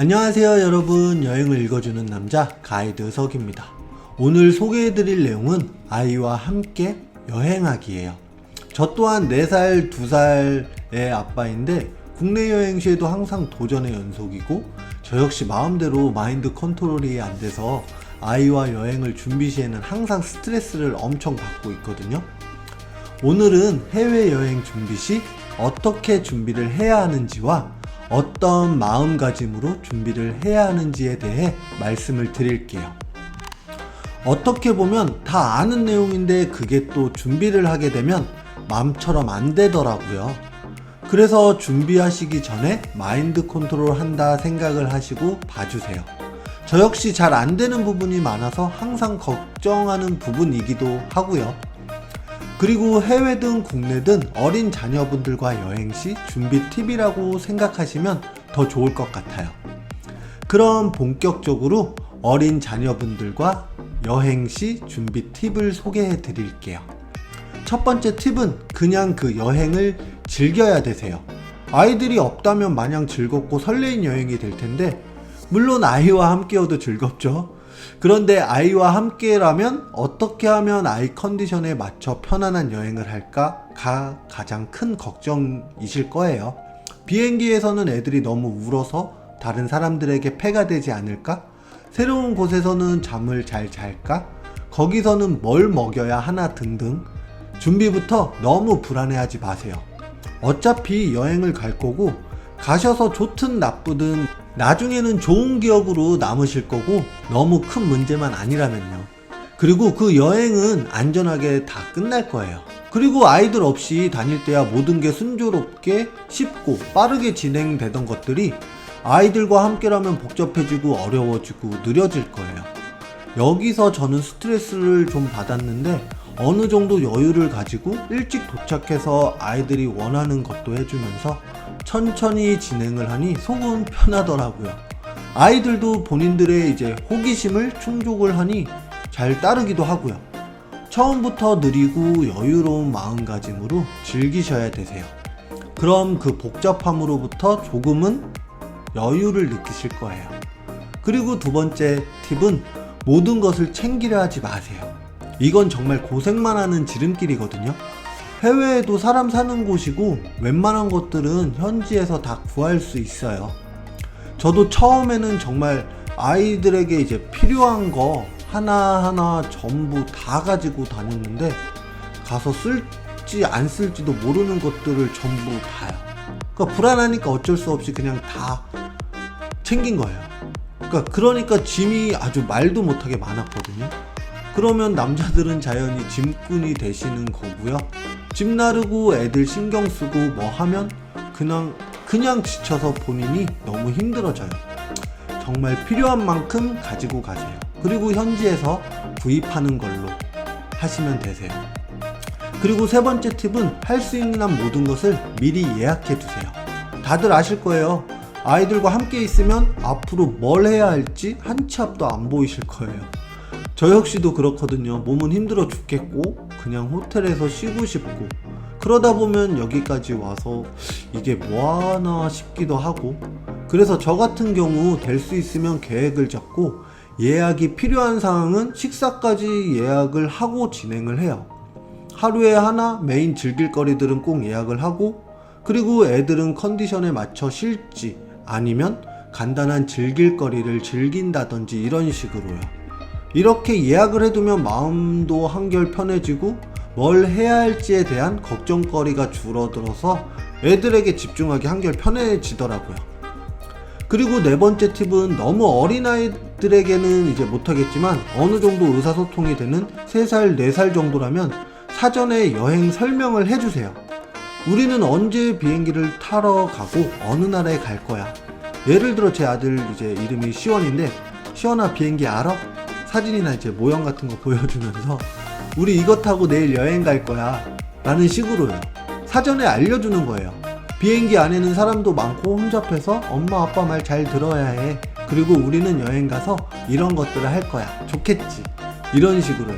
안녕하세요 여러분, 여행을 읽어주는 남자 가이드 석입니다. 오늘 소개해드릴 내용은 아이와 함께 여행하기예요. 저 또한 4살, 2살의 아빠인데 국내 여행 시에도 항상 도전의 연속이고, 저 역시 마음대로 마인드 컨트롤이 안 돼서 아이와 여행을 준비 시에는 항상 스트레스를 엄청 받고 있거든요. 오늘은 해외여행 준비 시 어떻게 준비를 해야 하는지와 어떤 마음가짐으로 준비를 해야 하는지에 대해 말씀을 드릴게요. 어떻게 보면 다 아는 내용인데 그게 또 준비를 하게 되면 마음처럼 안 되더라고요. 그래서 준비하시기 전에 마인드 컨트롤 한다 생각을 하시고 봐주세요. 저 역시 잘 안 되는 부분이 많아서 항상 걱정하는 부분이기도 하고요. 그리고 해외든 국내든 어린 자녀분들과 여행 시 준비 팁이라고 생각하시면 더 좋을 것 같아요. 그럼 본격적으로 어린 자녀분들과 여행 시 준비 팁을 소개해 드릴게요. 첫 번째 팁은 그냥 그 여행을 즐겨야 되세요. 아이들이 없다면 마냥 즐겁고 설레인 여행이 될 텐데, 물론 아이와 함께여도 즐겁죠. 그런데 아이와 함께라면 어떻게 하면 아이 컨디션에 맞춰 편안한 여행을 할까가 가장 큰 걱정이실 거예요. 비행기에서는 애들이 너무 울어서 다른 사람들에게 폐가 되지 않을까? 새로운 곳에서는 잠을 잘 잘까? 거기서는 뭘 먹여야 하나 등등. 준비부터 너무 불안해하지 마세요. 어차피 여행을 갈 거고, 가셔서 좋든 나쁘든 나중에는 좋은 기억으로 남으실 거고, 너무 큰 문제만 아니라면요. 그리고 그 여행은 안전하게 다 끝날 거예요. 그리고 아이들 없이 다닐 때야 모든 게 순조롭게 쉽고 빠르게 진행되던 것들이 아이들과 함께라면 복잡해지고 어려워지고 느려질 거예요. 여기서 저는 스트레스를 좀 받았는데, 어느 정도 여유를 가지고 일찍 도착해서 아이들이 원하는 것도 해주면서 천천히 진행을 하니 속은 편하더라고요. 아이들도 본인들의 이제 호기심을 충족을 하니 잘 따르기도 하고요. 처음부터 느리고 여유로운 마음가짐으로 즐기셔야 되세요. 그럼 그 복잡함으로부터 조금은 여유를 느끼실 거예요. 그리고 두 번째 팁은 모든 것을 챙기려 하지 마세요. 이건 정말 고생만 하는 지름길이거든요. 해외에도 사람 사는 곳이고 웬만한 것들은 현지에서 다 구할 수 있어요. 저도 처음에는 정말 아이들에게 이제 필요한 거 하나하나 전부 다 가지고 다녔는데, 가서 쓸지 안 쓸지도 모르는 것들을 전부 다요. 그러니까 불안하니까 어쩔 수 없이 그냥 다 챙긴 거예요. 그러니까 짐이 아주 말도 못하게 많았거든요. 그러면 남자들은 자연히 짐꾼이 되시는 거고요. 짐 나르고 애들 신경 쓰고 뭐 하면 그냥 지쳐서 본인이 너무 힘들어져요. 정말 필요한 만큼 가지고 가세요. 그리고 현지에서 구입하는 걸로 하시면 되세요. 그리고 세 번째 팁은 할 수 있는 모든 것을 미리 예약해 두세요. 다들 아실 거예요. 아이들과 함께 있으면 앞으로 뭘 해야 할지 한 치 앞도 안 보이실 거예요. 저 역시도 그렇거든요. 몸은 힘들어 죽겠고 그냥 호텔에서 쉬고 싶고, 그러다 보면 여기까지 와서 이게 뭐하나 싶기도 하고, 그래서 저 같은 경우 될 수 있으면 계획을 잡고 예약이 필요한 상황은 식사까지 예약을 하고 진행을 해요. 하루에 하나 메인 즐길 거리들은 꼭 예약을 하고, 그리고 애들은 컨디션에 맞춰 쉴지 아니면 간단한 즐길 거리를 즐긴다든지 이런 식으로요. 이렇게 예약을 해두면 마음도 한결 편해지고 뭘 해야 할지에 대한 걱정거리가 줄어들어서 애들에게 집중하기 한결 편해지더라고요. 그리고 네 번째 팁은 너무 어린아이들에게는 이제 못하겠지만 어느 정도 의사소통이 되는 3살, 4살 정도라면 사전에 여행 설명을 해주세요. 우리는 언제 비행기를 타러 가고 어느 나라에 갈 거야. 예를 들어 제 아들 이제 이름이 시원인데, 시원아 비행기 알아? 사진이나 이제 모형 같은 거 보여주면서 우리 이거 타고 내일 여행 갈 거야 라는 식으로요. 사전에 알려주는 거예요. 비행기 안에는 사람도 많고 혼잡해서 엄마 아빠 말 잘 들어야 해. 그리고 우리는 여행 가서 이런 것들을 할 거야. 좋겠지. 이런 식으로요.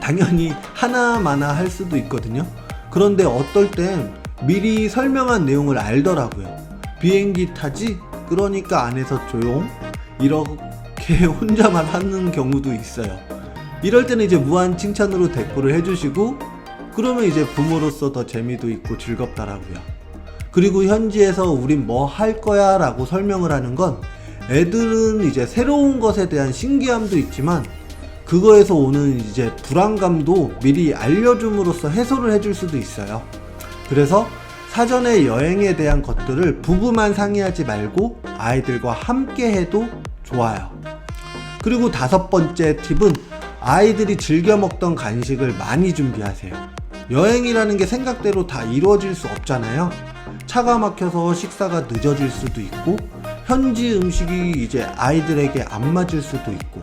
당연히 하나마나 할 수도 있거든요. 그런데 어떨 땐 미리 설명한 내용을 알더라고요. 비행기 타지? 그러니까 안에서 조용 이렇게 혼자만 하는 경우도 있어요. 이럴 때는 이제 무한 칭찬으로 댓글을 해주시고 그러면 이제 부모로서 더 재미도 있고 즐겁더라고요. 그리고 현지에서 우린 뭐 할 거야 라고 설명을 하는 건 애들은 이제 새로운 것에 대한 신기함도 있지만 그거에서 오는 이제 불안감도 미리 알려줌으로써 해소를 해줄 수도 있어요. 그래서 사전에 여행에 대한 것들을 부부만 상의하지 말고 아이들과 함께 해도 좋아요. 그리고 5번째 팁은 아이들이 즐겨 먹던 간식을 많이 준비하세요. 여행이라는 게 생각대로 다 이루어질 수 없잖아요. 차가 막혀서 식사가 늦어질 수도 있고 현지 음식이 이제 아이들에게 안 맞을 수도 있고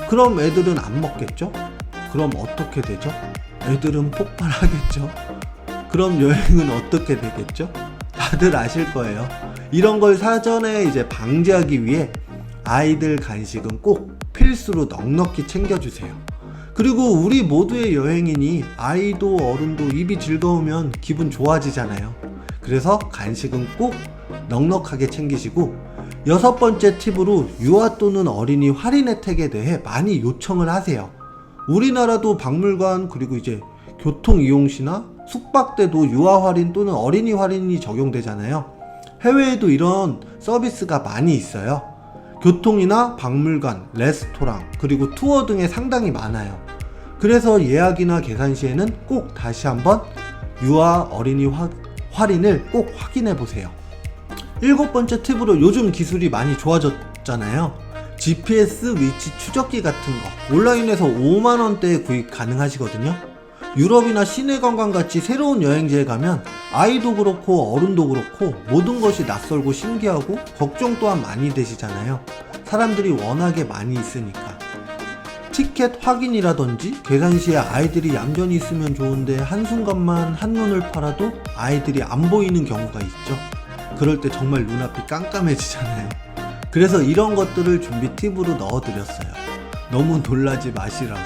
그럼 애들은 안 먹겠죠? 그럼 어떻게 되죠? 애들은 폭발하겠죠? 그럼 여행은 어떻게 되겠죠? 다들 아실 거예요. 이런 걸 사전에 이제 방지하기 위해 아이들 간식은 꼭 필수로 넉넉히 챙겨주세요. 그리고 우리 모두의 여행이니 아이도 어른도 입이 즐거우면 기분 좋아지잖아요. 그래서 간식은 꼭 넉넉하게 챙기시고 6번째 팁으로 유아 또는 어린이 할인 혜택에 대해 많이 요청을 하세요. 우리나라도 박물관 그리고 이제 교통 이용시나 숙박 때도 유아 할인 또는 어린이 할인이 적용되잖아요. 해외에도 이런 서비스가 많이 있어요. 교통이나 박물관, 레스토랑, 그리고 투어 등에 상당히 많아요. 그래서 예약이나 계산 시에는 꼭 다시 한번 유아 어린이 할인을 꼭 확인해 보세요. 7번째 팁으로 요즘 기술이 많이 좋아졌잖아요. GPS 위치 추적기 같은 거 온라인에서 5만원대에 구입 가능하시거든요. 유럽이나 시내 관광 같이 새로운 여행지에 가면 아이도 그렇고 어른도 그렇고 모든 것이 낯설고 신기하고 걱정 또한 많이 되시잖아요. 사람들이 워낙에 많이 있으니까. 티켓 확인이라든지 계산 시에 아이들이 얌전히 있으면 좋은데 한순간만 한눈을 팔아도 아이들이 안 보이는 경우가 있죠. 그럴 때 정말 눈앞이 깜깜해지잖아요. 그래서 이런 것들을 준비 팁으로 넣어드렸어요. 너무 놀라지 마시라고.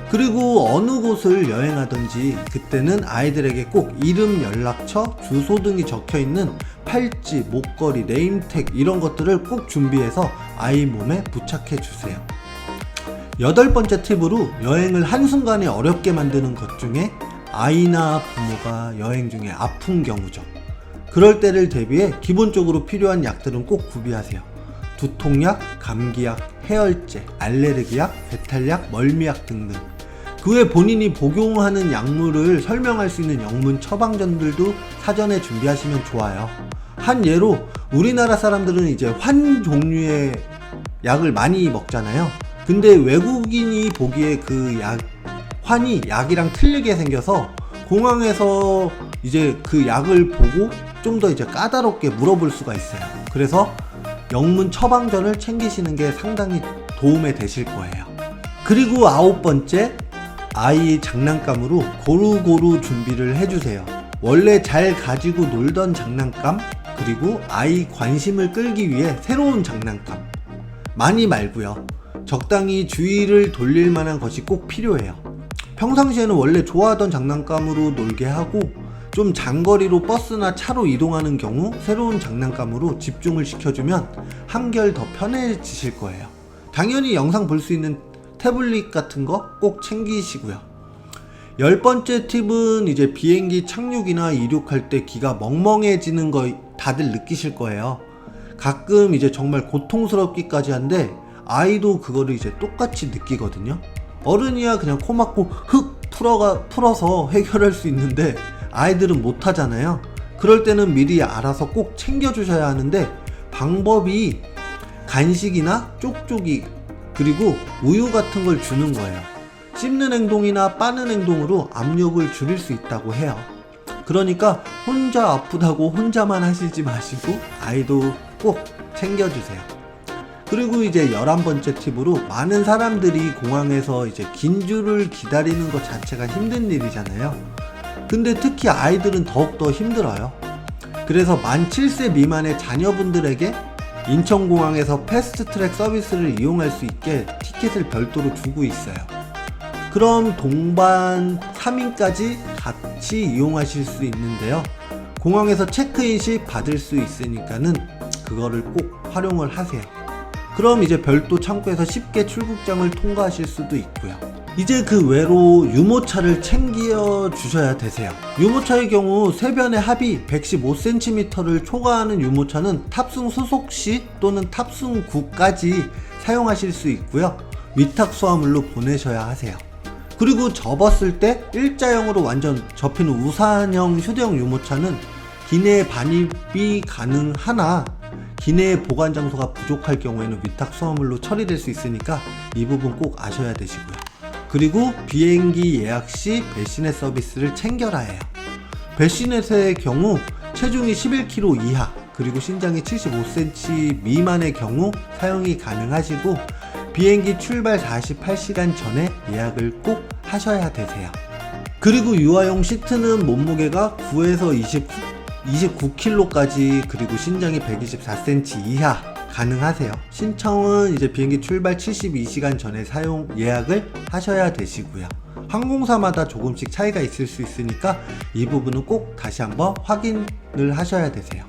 그리고 어느 곳을 여행하든지 그때는 아이들에게 꼭 이름, 연락처, 주소 등이 적혀있는 팔찌, 목걸이, 네임택 이런 것들을 꼭 준비해서 아이 몸에 부착해 주세요. 8번째 팁으로 여행을 한순간에 어렵게 만드는 것 중에 아이나 부모가 여행 중에 아픈 경우죠. 그럴 때를 대비해 기본적으로 필요한 약들은 꼭 구비하세요. 두통약, 감기약, 해열제, 알레르기약, 배탈약, 멀미약 등등. 그 외 본인이 복용하는 약물을 설명할 수 있는 영문 처방전들도 사전에 준비하시면 좋아요. 한 예로 우리나라 사람들은 이제 환 종류의 약을 많이 먹잖아요. 근데 외국인이 보기에 그 환이 약이랑 틀리게 생겨서 공항에서 이제 그 약을 보고 좀 더 이제 까다롭게 물어볼 수가 있어요. 그래서 영문 처방전을 챙기시는 게 상당히 도움이 되실 거예요. 그리고 9번째, 아이 장난감으로 고루고루 준비를 해주세요. 원래 잘 가지고 놀던 장난감, 그리고 아이 관심을 끌기 위해 새로운 장난감. 많이 말고요. 적당히 주의를 돌릴 만한 것이 꼭 필요해요. 평상시에는 원래 좋아하던 장난감으로 놀게 하고 좀 장거리로 버스나 차로 이동하는 경우 새로운 장난감으로 집중을 시켜주면 한결 더 편해지실 거예요. 당연히 영상 볼 수 있는 태블릿 같은 거 꼭 챙기시고요. 10번째 팁은 이제 비행기 착륙이나 이륙할 때 귀가 멍멍해지는 거 다들 느끼실 거예요. 가끔 이제 정말 고통스럽기까지 한데 아이도 그거를 이제 똑같이 느끼거든요. 어른이야 그냥 코 막고 흑 풀어서 해결할 수 있는데 아이들은 못하잖아요. 그럴 때는 미리 알아서 꼭 챙겨주셔야 하는데 방법이 간식이나 쪽쪽이 그리고 우유 같은 걸 주는 거예요. 씹는 행동이나 빠는 행동으로 압력을 줄일 수 있다고 해요. 그러니까 혼자 아프다고 혼자만 하시지 마시고 아이도 꼭 챙겨주세요. 그리고 이제 11번째 팁으로 많은 사람들이 공항에서 이제 긴 줄을 기다리는 것 자체가 힘든 일이잖아요. 근데 특히 아이들은 더욱더 힘들어요. 그래서 만 7세 미만의 자녀분들에게 인천공항에서 패스트트랙 서비스를 이용할 수 있게 티켓을 별도로 주고 있어요. 그럼 동반 3인까지 같이 이용하실 수 있는데요. 공항에서 체크인 시 받을 수 있으니까는 그거를 꼭 활용을 하세요. 그럼 이제 별도 창구에서 쉽게 출국장을 통과하실 수도 있고요. 이제 그 외로 유모차를 챙겨 주셔야 되세요. 유모차의 경우 세변의 합이 115cm를 초과하는 유모차는 탑승 소속 시 또는 탑승 후까지 사용하실 수 있고요. 위탁 수화물로 보내셔야 하세요. 그리고 접었을 때 일자형으로 완전 접힌 우산형 휴대용 유모차는 기내에 반입이 가능하나 기내에 보관 장소가 부족할 경우에는 위탁 수화물로 처리될 수 있으니까 이 부분 꼭 아셔야 되시고요. 그리고 비행기 예약 시 배시넷 서비스를 챙겨라 해요. 배시넷의 경우 체중이 11kg 이하 그리고 신장이 75cm 미만의 경우 사용이 가능하시고 비행기 출발 48시간 전에 예약을 꼭 하셔야 되세요. 그리고 유아용 시트는 몸무게가 9에서 29kg까지 그리고 신장이 124cm 이하 가능하세요. 신청은 이제 비행기 출발 72시간 전에 사용 예약을 하셔야 되시고요. 항공사마다 조금씩 차이가 있을 수 있으니까 이 부분은 꼭 다시 한번 확인을 하셔야 되세요.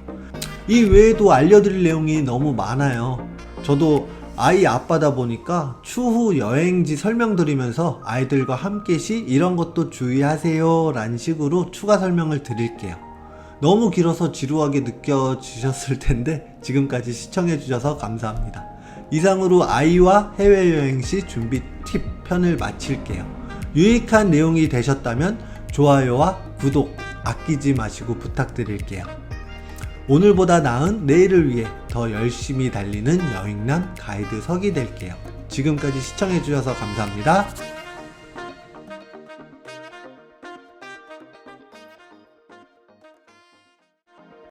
이 외에도 알려드릴 내용이 너무 많아요. 저도 아이 아빠다 보니까 추후 여행지 설명드리면서 아이들과 함께 시 이런 것도 주의하세요 라는 식으로 추가 설명을 드릴게요. 너무 길어서 지루하게 느껴지셨을 텐데 지금까지 시청해주셔서 감사합니다. 이상으로 아이와 해외여행 시 준비 팁 편을 마칠게요. 유익한 내용이 되셨다면 좋아요와 구독 아끼지 마시고 부탁드릴게요. 오늘보다 나은 내일을 위해 더 열심히 달리는 여행남 가이드 석이 될게요. 지금까지 시청해주셔서 감사합니다.